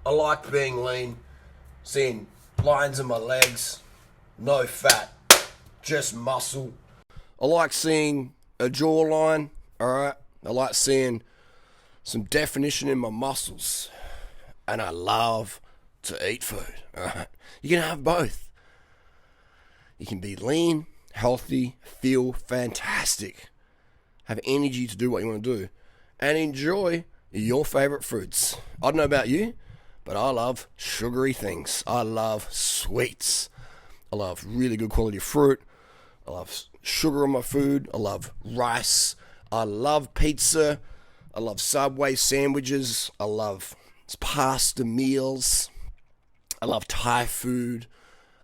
I like being lean, seeing lines in my legs, no fat, just muscle. I like seeing a jawline, alright? I like seeing some definition in my muscles. And I love to eat food, alright? You can have both. You can be lean, healthy, feel fantastic, have energy to do what you want to do, and enjoy your favourite foods. I don't know about you, but I love sugary things. I love sweets. I love really good quality fruit. I love sugar in my food. I love rice. I love pizza. I love Subway sandwiches. I love pasta meals. I love Thai food.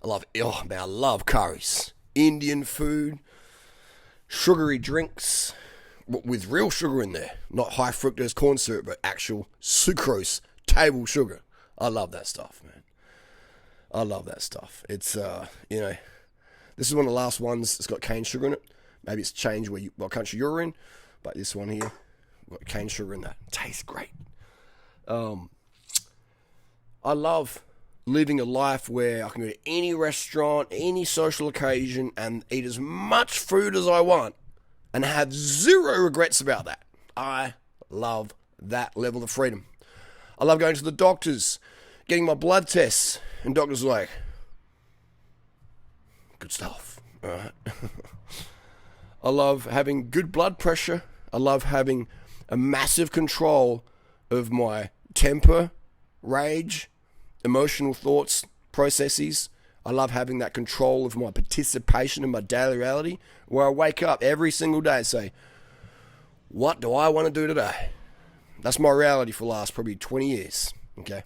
I love curries. Indian food. Sugary drinks with real sugar in there. Not high fructose corn syrup, but actual sucrose, table sugar. I love that stuff, man. I love that stuff. It's, this is one of the last ones that's got cane sugar in it. Maybe it's changed what country you're in, but this one here, got cane sugar in that. It tastes great. I love living a life where I can go to any restaurant, any social occasion, and eat as much food as I want and have zero regrets about that. I love that level of freedom. I love going to the doctors, getting my blood tests, and doctors are like, good stuff. All right. I love having good blood pressure. I love having a massive control of my temper, rage, emotional thoughts, processes. I love having that control of my participation in my daily reality, where I wake up every single day and say, what do I want to do today? That's my reality for the last probably 20 years, okay?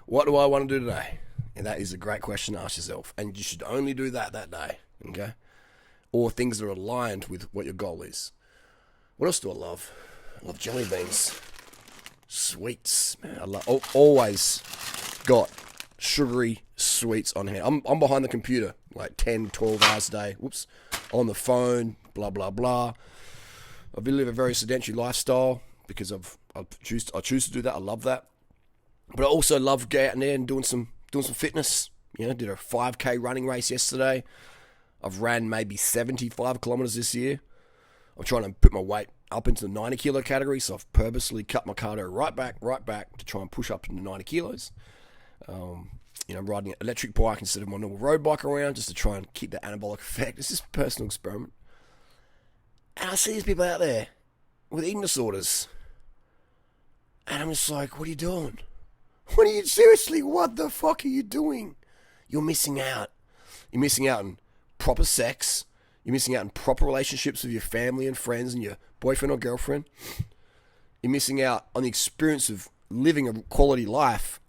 What do I want to do today? And that is a great question to ask yourself. And you should only do that day, okay? Or things that are aligned with what your goal is. What else do I love? I love jelly beans. Sweets, man. I always got sugary sweets on hand. I'm behind the computer like 10, 12 hours a day. Whoops. On the phone, blah, blah, blah. I've been living a very sedentary lifestyle because I choose to do that. I love that. But I also love getting out there and doing some fitness. Did a 5K running race yesterday. I've ran maybe 75 kilometers this year. I'm trying to put my weight up into the 90 kilo category, so I've purposely cut my cardio right back to try and push up into 90 kilos. Riding an electric bike instead of my normal road bike around, just to try and keep that anabolic effect. It's just a personal experiment. And I see these people out there with eating disorders, and I'm just like, what are you doing? Seriously, what the fuck are you doing? You're missing out. You're missing out on proper sex. You're missing out on proper relationships with your family and friends and your boyfriend or girlfriend. You're missing out on the experience of living a quality life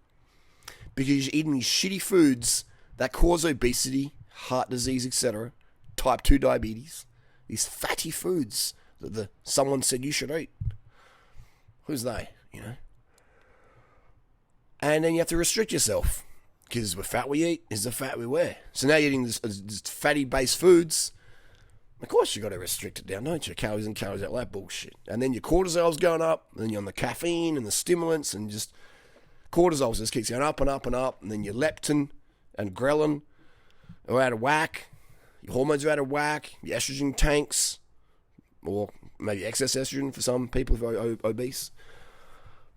because you're eating these shitty foods that cause obesity, heart disease, etc., type 2 diabetes, these fatty foods that someone said you should eat. Who's they, And then you have to restrict yourself because the fat we eat is the fat we wear. So now you're eating this fatty-based foods. Of course you got to restrict it down, don't you? Calories in, calories out, that bullshit. And then your cortisol's going up, and then you're on the caffeine and the stimulants, and just cortisol just keeps going up and up and up, and then your leptin and ghrelin are out of whack. Your hormones are out of whack. Your estrogen tanks, or maybe excess estrogen for some people who are obese.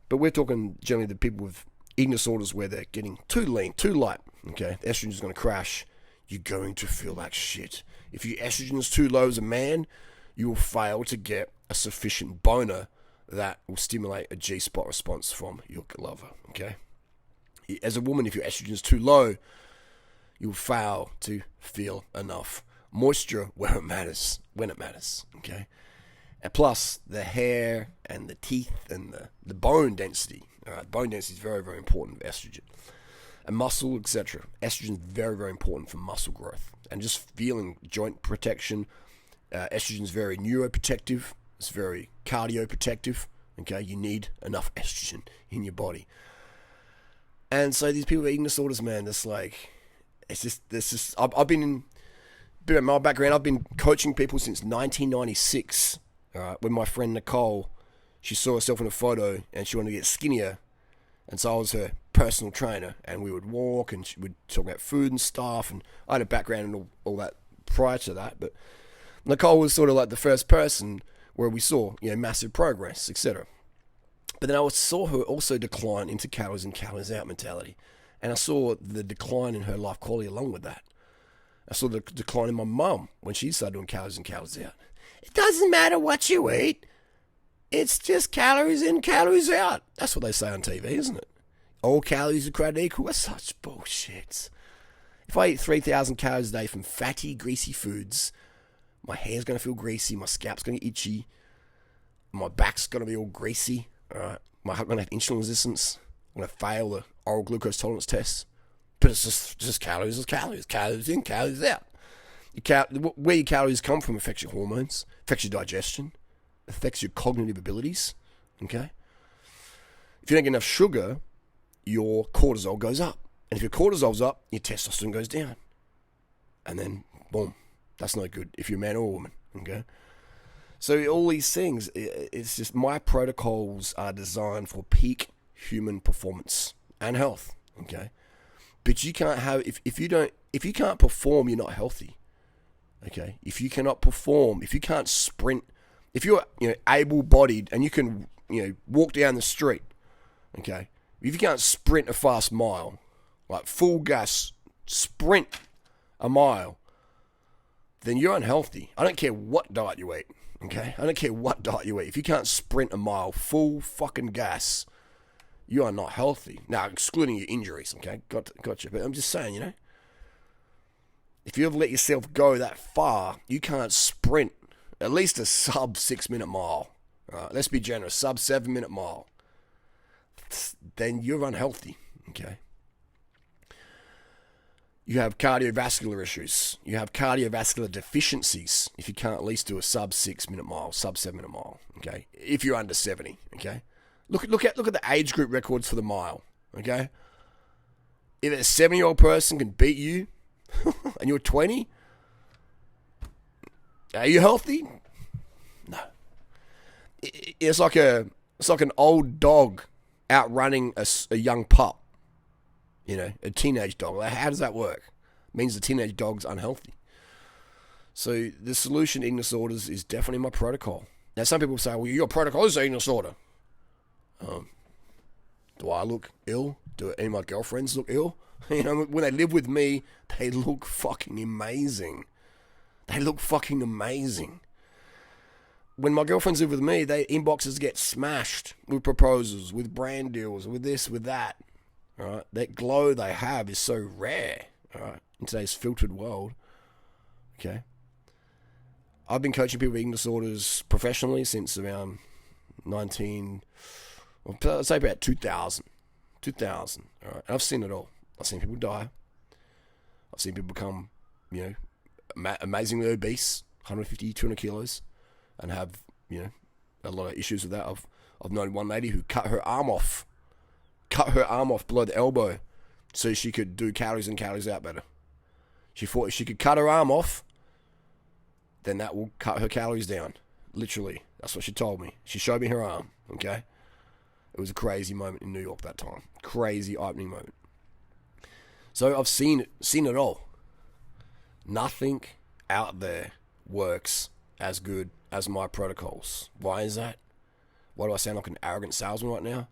But we're talking generally the people with eating disorders where they're getting too lean, too light. Okay, the estrogen is going to crash. You're going to feel like shit. If your estrogen is too low as a man, you will fail to get a sufficient boner that will stimulate a G-spot response from your lover, okay? As a woman, if your estrogen is too low, you will fail to feel enough moisture where it matters, when it matters, okay? And plus, the hair and the teeth and the bone density, all right? Bone density is very, very important for estrogen. And muscle, etc. Estrogen is very, very important for muscle growth. And just feeling joint protection. Estrogen is very neuroprotective. It's very cardioprotective. Okay, you need enough estrogen in your body. And so these people with eating disorders, man, it's just, I've been in, a bit of my background, I've been coaching people since 1996. All right, when my friend Nicole, she saw herself in a photo and she wanted to get skinnier. And so I was her personal trainer, and we would walk, and we'd talk about food and stuff, and I had a background and all that prior to that, but Nicole was sort of like the first person where we saw, massive progress, etc. But then I saw her also decline into calories in, calories out mentality. And I saw the decline in her life quality along with that. I saw the decline in my mum when she started doing calories in, calories out. It doesn't matter what you eat. It's just calories in, calories out. That's what they say on TV, isn't it? All calories are created equal. That's such bullshit. If I eat 3,000 calories a day from fatty, greasy foods, my hair's going to feel greasy, my scalp's going to get itchy, my back's going to be all greasy, all right? I'm going to have insulin resistance, I'm going to fail the oral glucose tolerance test. But it's just calories is calories. Calories in, calories out. Where your calories come from affects your hormones, affects your digestion, affects your cognitive abilities, okay? If you don't get enough sugar, your cortisol goes up. And if your cortisol's up, your testosterone goes down. And then, boom, that's not good if you're a man or a woman, okay? So all these things, it's just my protocols are designed for peak human performance and health, okay? But you can't have, if you can't perform, you're not healthy, okay? If you cannot perform, if you can't sprint, if you're able-bodied and you can walk down the street, okay? If you can't sprint a fast mile, like full gas sprint a mile, then you're unhealthy. I don't care what diet you eat, okay? I don't care what diet you eat. If you can't sprint a mile full fucking gas, you are not healthy. Now, excluding your injuries, okay? Gotcha. But I'm just saying, if you ever let yourself go that far, you can't sprint at least a sub 6 minute mile. Let's be generous, sub 7 minute mile. Then you're unhealthy, okay? You have cardiovascular issues. You have cardiovascular deficiencies if you can't at least do a sub 6 minute mile, sub 7 minute mile, okay? If you're under 70, okay? Look at the age group records for the mile, okay? If a 70-year-old person can beat you and you're 20, are you healthy? No. It's like an old dog outrunning a young pup. A teenage dog. How does that work? It means the teenage dog's unhealthy. So the solution to eating disorders is definitely my protocol. Now some people say, well, your protocol is eating disorder. Do I look ill? Do any of my girlfriends look ill? When they live with me, they look fucking amazing. When my girlfriends live with me, their inboxes get smashed with proposals, with brand deals, with this, with that. All right, that glow they have is so rare. All right, in today's filtered world. Okay, I've been coaching people with eating disorders professionally since around I'd say about 2000. All right, and I've seen it all. I've seen people die. I've seen people become, amazingly obese, 150, 200 kilos, and have, a lot of issues with that. I've known one lady who cut her arm off below the elbow so she could do calories in, calories out better. She thought if she could cut her arm off, then that will cut her calories down. Literally. That's what she told me. She showed me her arm, okay? It was a crazy moment in New York that time. Crazy eye-opening moment. So I've seen it all. Nothing out there works as good as my protocols. Why is that? Why do I sound like an arrogant salesman right now?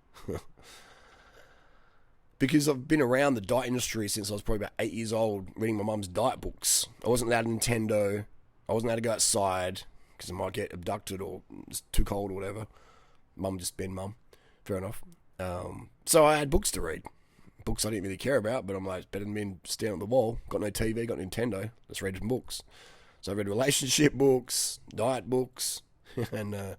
Because I've been around the diet industry since I was probably about 8 years old, reading my mum's diet books. I wasn't allowed Nintendo. I wasn't allowed to go outside because I might get abducted or it's too cold or whatever. Mum just been mum. Fair enough. So I had books to read. Books I didn't really care about, but I'm like, it's better than being staring at the wall. Got no TV, got Nintendo. Let's read some books. So I read relationship books, diet books, and,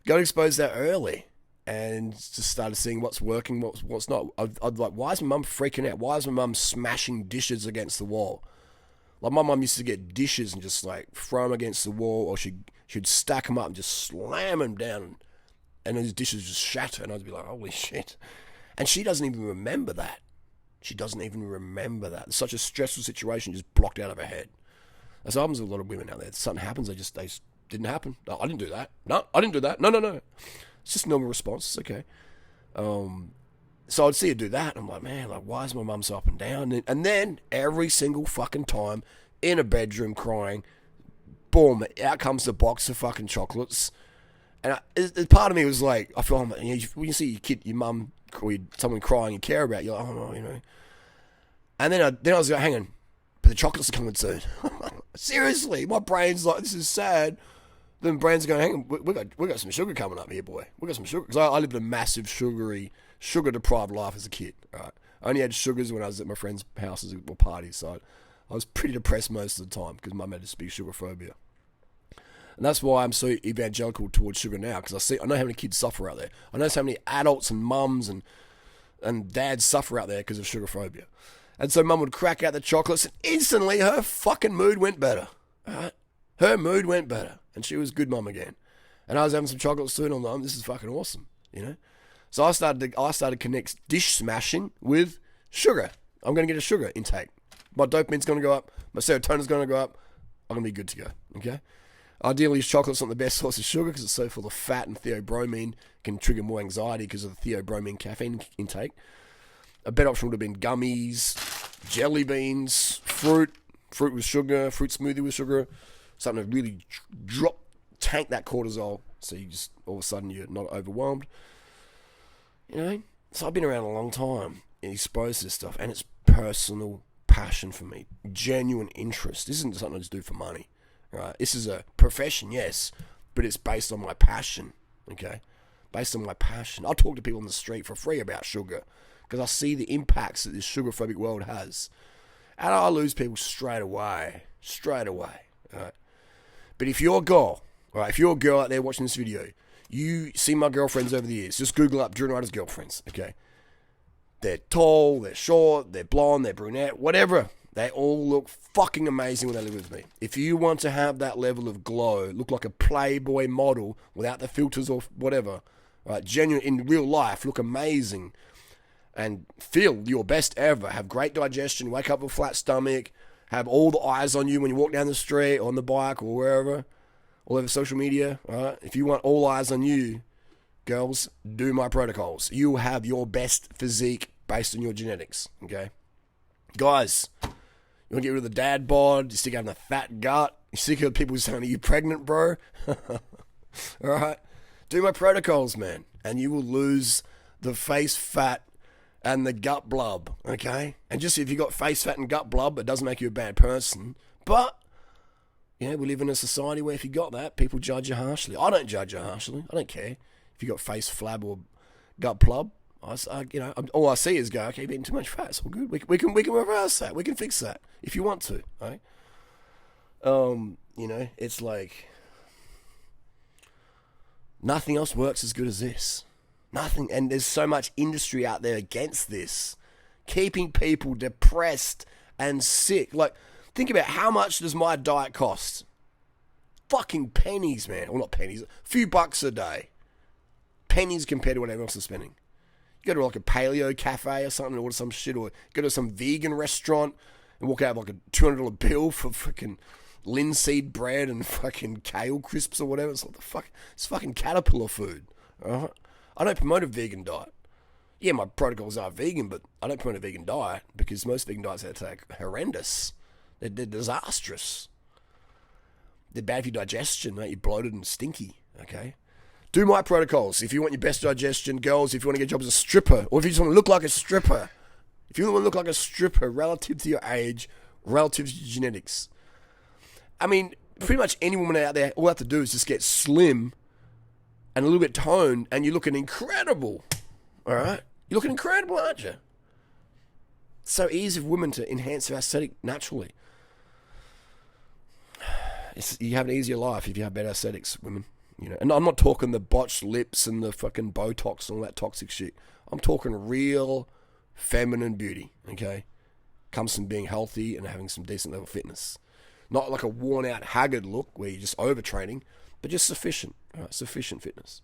got exposed that early. And just started seeing what's working, what's not. I'd like, why is my mum freaking out? Why is my mum smashing dishes against the wall? Like my mum used to get dishes and just like throw them against the wall, or she'd stack them up and just slam them down, and those dishes just shatter. And I'd be like, holy shit! And she doesn't even remember that. It's such a stressful situation, just blocked out of her head. That's what happens with a lot of women out there. Something happens, they didn't happen. No, I didn't do that. No, I didn't do that. No. It's just normal response. It's okay. So I'd see her do that. I'm like, man, like, why is my mum so up and down? And then every single fucking time in a bedroom crying, boom, out comes the box of fucking chocolates. And part of me was like, I feel like, when you see your kid, your mum, or someone crying you care about, you're like, oh, no, you know. And then I was like, hang on, but the chocolates are coming soon. Seriously, my brain's like, this is sad. Then brain's going, hang on, we got some sugar coming up here, boy. We got some sugar. Because I lived a massive sugar-deprived life as a kid, right? I only had sugars when I was at my friends' houses or parties, so I was pretty depressed most of the time because mum had this big sugar phobia. And that's why I'm so evangelical towards sugar now, because I know how many kids suffer out there. I know how many adults and mums and dads suffer out there because of sugar phobia. And so mum would crack out the chocolates and instantly her fucking mood went better. Right? Her mood went better. And she was good mum again. And I was having some chocolates soon. I'm like, this is fucking awesome, you know? So I started to connect dish smashing with sugar. I'm going to get a sugar intake. My dopamine's going to go up. My serotonin's going to go up. I'm going to be good to go, okay? Ideally, chocolate's not the best source of sugar because it's so full of fat, and theobromine can trigger more anxiety because of the theobromine caffeine intake. A better option would have been gummies, jelly beans, fruit with sugar, fruit smoothie with sugar, something to really tank that cortisol so you just, all of a sudden, you're not overwhelmed. You know? So I've been around a long time and exposed to this stuff, and it's personal passion for me, genuine interest. This isn't something I just do for money. Right, this is a profession, yes, but it's based on my passion, okay? Based on my passion. I talk to people on the street for free about sugar because I see the impacts that this sugar-phobic world has. And I lose people straight away, right? But if you're a girl, right, if you're a girl out there watching this video, you see my girlfriends over the years, just Google up durianrider's girlfriends, okay? They're tall, they're short, they're blonde, they're brunette, whatever. They all look fucking amazing when they live with me. If you want to have that level of glow, look like a Playboy model without the filters or whatever, right? Genuine in real life, look amazing and feel your best ever. Have great digestion, wake up with a flat stomach, have all the eyes on you when you walk down the street or on the bike or wherever, all over social media, right? If you want all eyes on you, girls, do my protocols. You will have your best physique based on your genetics, okay? Guys, you want to get rid of the dad bod? You stick having a fat gut? You sick of people saying, are you pregnant, bro? Alright? Do my protocols, man. And you will lose the face fat and the gut blub, okay? And just if you got face fat and gut blub, it doesn't make you a bad person. But, you know, we live in a society where if you got that, people judge you harshly. I don't judge you harshly. I don't care if you got face flab or gut blub. All I see is go, okay, you're eating too much fat. It's all good. We can reverse that. We can fix that if you want to, right? You know, it's like nothing else works as good as this. Nothing, and there's so much industry out there against this, keeping people depressed and sick. Like, think about how much does my diet cost? Fucking pennies, man. Well, not pennies, a few bucks a day. Pennies compared to what everyone else is spending. You go to like a paleo cafe or something and order some shit, or go to some vegan restaurant and walk out with like a $200 bill for fucking linseed bread and fucking kale crisps or whatever. It's like the fuck, it's fucking caterpillar food. Right? I don't promote a vegan diet. Yeah, my protocols are vegan, but I don't promote a vegan diet because most vegan diets are horrendous. They're disastrous. They're bad for your digestion, make you bloated and stinky. Okay. Do my protocols. If you want your best digestion, girls, if you want to get a job as a stripper, or if you just want to look like a stripper, if you want to look like a stripper relative to your age, relative to your genetics. I mean, pretty much any woman out there, all I have to do is just get slim and a little bit toned, and you're looking incredible. All right? You're looking incredible, aren't you? It's so easy for women to enhance their aesthetic naturally. You have an easier life if you have better aesthetics, women. You know, and I'm not talking the botched lips and the fucking Botox and all that toxic shit. I'm talking real feminine beauty, okay? Comes from being healthy and having some decent level of fitness. Not like a worn out, haggard look where you're just overtraining, but just sufficient, right? Sufficient fitness.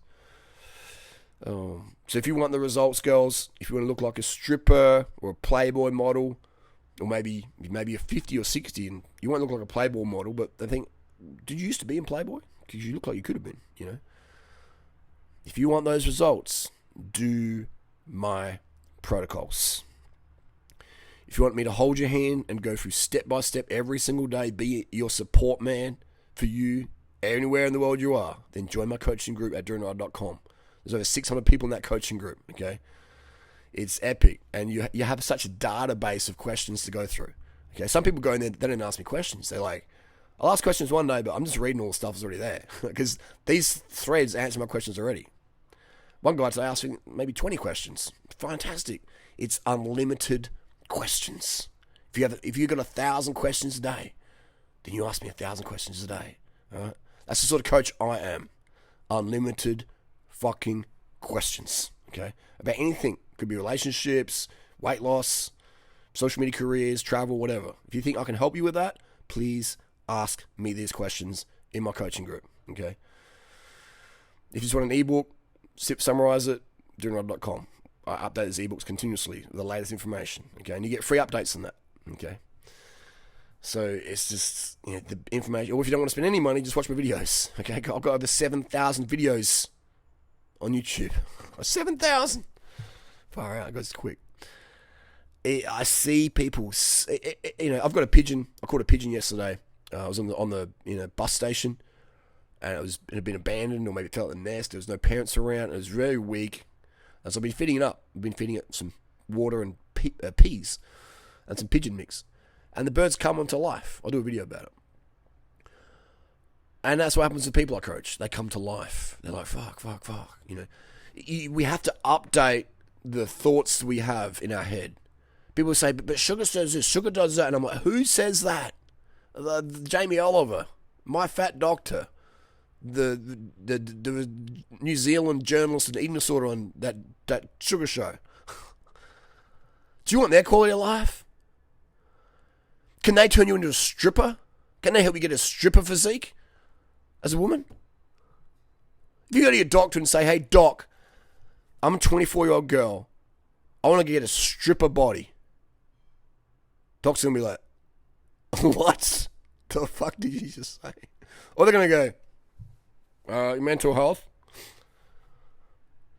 So if you want the results, girls, if you want to look like a stripper or a Playboy model, or maybe a 50 or 60, and you won't look like a Playboy model, but they think, did you used to be in Playboy? Because you look like you could have been, you know. If you want those results, do my protocols. If you want me to hold your hand and go through step by step every single day, be your support man for you anywhere in the world you are, then join my coaching group at durianrider.com. There's over 600 people in that coaching group, okay? It's epic, and you have such a database of questions to go through. Okay, some people go in there, they don't ask me questions. They're like, I'll ask questions one day, but I'm just reading all the stuff that's already there. Because these threads answer my questions already. One guy today asked me maybe 20 questions. Fantastic. It's unlimited questions. If you got 1,000 questions a day, then you ask me 1,000 questions a day. All right? That's the sort of coach I am. Unlimited fucking questions. Okay? About anything. Could be relationships, weight loss, social media careers, travel, whatever. If you think I can help you with that, please ask me these questions in my coaching group. Okay? If you just want an ebook, summarize it, durianrider.com. I update these ebooks continuously with the latest information. Okay? And you get free updates on that. Okay? So it's just, the information. Or if you don't want to spend any money, just watch my videos. Okay? I've got over 7,000 videos on YouTube. 7,000! Far out, it goes quick. I see people, I've got a pigeon. I caught a pigeon yesterday. I was on the bus station, and it had been abandoned, or maybe fell at the nest. There was no parents around. It was very weak. And so I've been feeding it up. I've been feeding it some water and peas and some pigeon mix. And the birds come onto life. I'll do a video about it. And that's what happens to people I coach. They come to life. They're like, fuck. We have to update the thoughts we have in our head. People say, but sugar says this, sugar does that. And I'm like, who says that? Jamie Oliver, my fat doctor, the New Zealand journalist and eating disorder on that sugar show. Do you want their quality of life? Can they turn you into a stripper? Can they help you get a stripper physique as a woman? If you go to your doctor and say, hey, doc, I'm a 24-year-old girl. I want to get a stripper body. Doc's going to be like, what the fuck did you just say? Or they're going to go, mental health.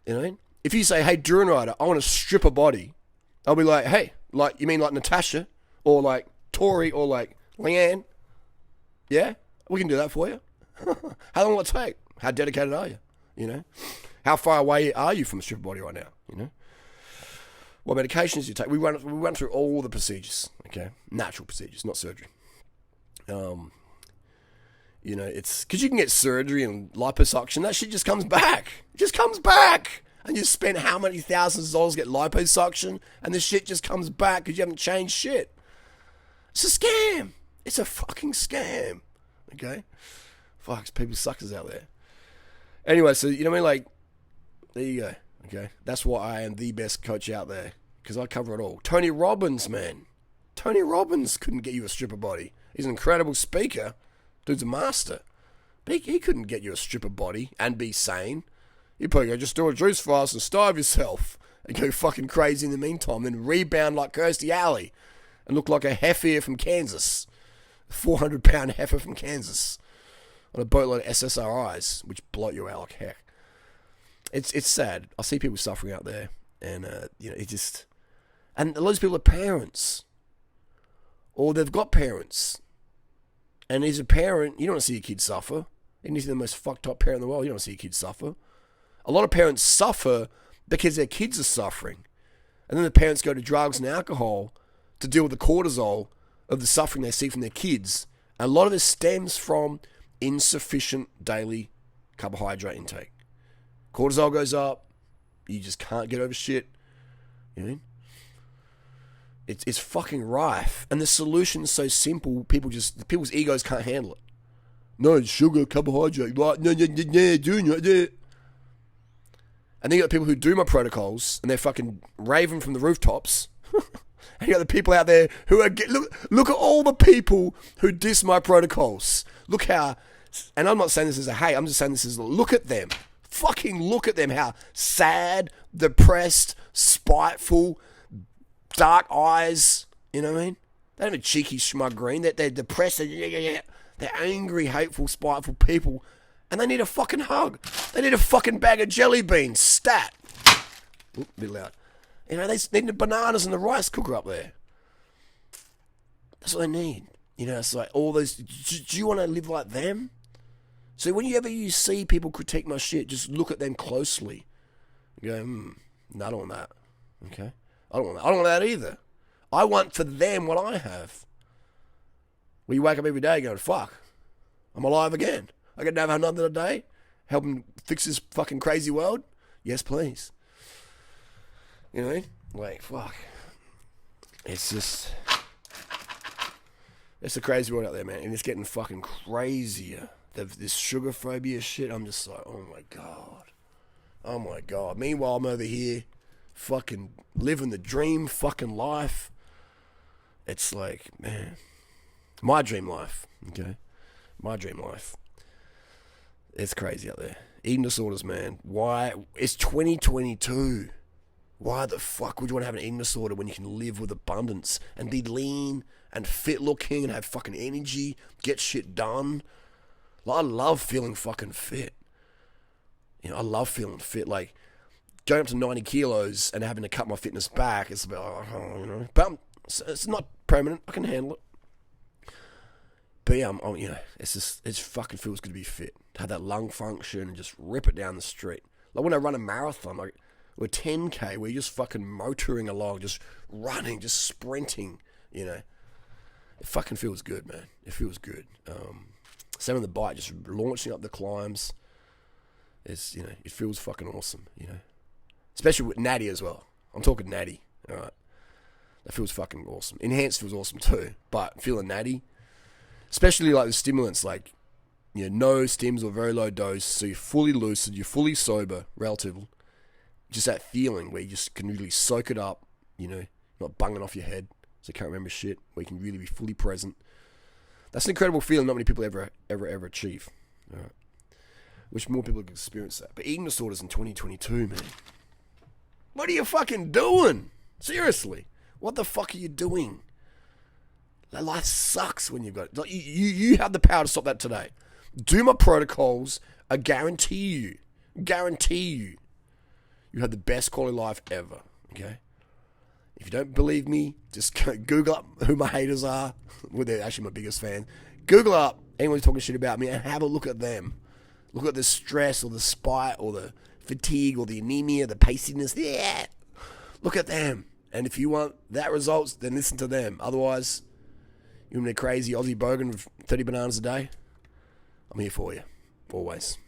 You know what I mean? If you say, hey, durianrider, I want a stripper body, I'll be like, hey, you mean like Natasha? Or like Tori? Or like Leanne? Yeah? We can do that for you. How long will it take? How dedicated are you? How far away are you from a stripper body right now? What medications do you take? We run through all the procedures, okay? Natural procedures, not surgery. It's because you can get surgery and liposuction. That shit just comes back. It just comes back. And you spend how many thousands of dollars to get liposuction, and the shit just comes back because you haven't changed shit. It's a scam. It's a fucking scam. Okay? Fuck, people suckers out there. Anyway, so you know what I mean? Like, there you go. Okay? That's why I am the best coach out there. Because I cover it all. Tony Robbins, man. Tony Robbins couldn't get you a stripper body. He's an incredible speaker. Dude's a master. But he couldn't get you a stripper body and be sane. You'd probably go, just do a juice fast and starve yourself. And go fucking crazy in the meantime. Then rebound like Kirstie Alley. And look like a heifer from Kansas. A 400-pound heifer from Kansas. On a boatload of SSRIs. Which bloat you out like heck. It's sad. I see people suffering out there. And, it just... And a lot of people are parents. Or they've got parents. And as a parent, you don't want to see your kids suffer. Even if you're the most fucked up parent in the world, you don't want to see your kids suffer. A lot of parents suffer because their kids are suffering. And then the parents go to drugs and alcohol to deal with the cortisol of the suffering they see from their kids. And a lot of this stems from insufficient daily carbohydrate intake. Cortisol goes up. You just can't get over shit. You know what I mean? It's fucking rife. And the solution's so simple, people's egos can't handle it. No, it's sugar, carbohydrate. Like, no, doing it. And then you got people who do my protocols, and they're fucking raving from the rooftops. And you got the people out there who are... Look at all the people who diss my protocols. Look how... And I'm not saying this as a hate, I'm just saying this as look at them. Fucking look at them, how sad, depressed, spiteful, dark eyes, you know what I mean? They don't have a cheeky smug green, they're depressed, they're angry, hateful, spiteful people, and they need a fucking hug. They need a fucking bag of jelly beans, stat. Oop, a bit loud. You know, they need the bananas and the rice cooker up there. That's what they need. You know, it's like all those. Do you want to live like them? So whenever you see people critique my shit, just look at them closely. You go, no, I don't want that. Okay? I don't want that either. I want for them what I have. Well, you wake up every day going, fuck, I'm alive again. I get to have another day, helping fix this fucking crazy world. Yes, please. You know, like, fuck. It's just, it's a crazy world out there, man. And it's getting fucking crazier. This sugar phobia shit, I'm just like, oh my God. Oh my God. Meanwhile, I'm over here fucking living the dream fucking life. It's like, man, my dream life, okay? My dream life. It's crazy out there. Eating disorders, man. Why? It's 2022. Why the fuck would you want to have an eating disorder when you can live with abundance and be lean and fit looking and have fucking energy, get shit done? Like, I love feeling fucking fit. You know, I love feeling fit. Like, going up to 90 kilos and having to cut my fitness back, it's about, you know. But it's not permanent. I can handle it. But yeah, I'm you know, it's just, it fucking feels good to be fit. To have that lung function and just rip it down the street. Like when I run a marathon, like, or 10K, where you're just fucking motoring along, just running, just sprinting, you know. It fucking feels good, man. It feels good. Same on the bike, just launching up the climbs. It's, you know, it feels fucking awesome, you know. Especially with natty as well. I'm talking natty, alright. That feels fucking awesome. Enhanced feels awesome too, but feeling natty, especially like the stimulants, like, you know, no stims or very low dose, so you're fully lucid, you're fully sober, relatively. Just that feeling where you just can really soak it up, you know, not bunging off your head, so you can't remember shit, where you can really be fully present. That's an incredible feeling not many people ever achieve. All right. Wish more people could experience that. But eating disorders in 2022, man. What are you fucking doing? Seriously. What the fuck are you doing? Life sucks when you've got it. Like, you have the power to stop that today. Do my protocols. I guarantee you have the best quality life ever. Okay? If you don't believe me, just Google up who my haters are. Well, they're actually my biggest fans. Google up anyone who's talking shit about me and have a look at them. Look at the stress or the spite or the fatigue or the anemia, the paciness. Yeah. Look at them. And if you want that results, then listen to them. Otherwise, you're a crazy Aussie bogan with 30 bananas a day. I'm here for you. Always.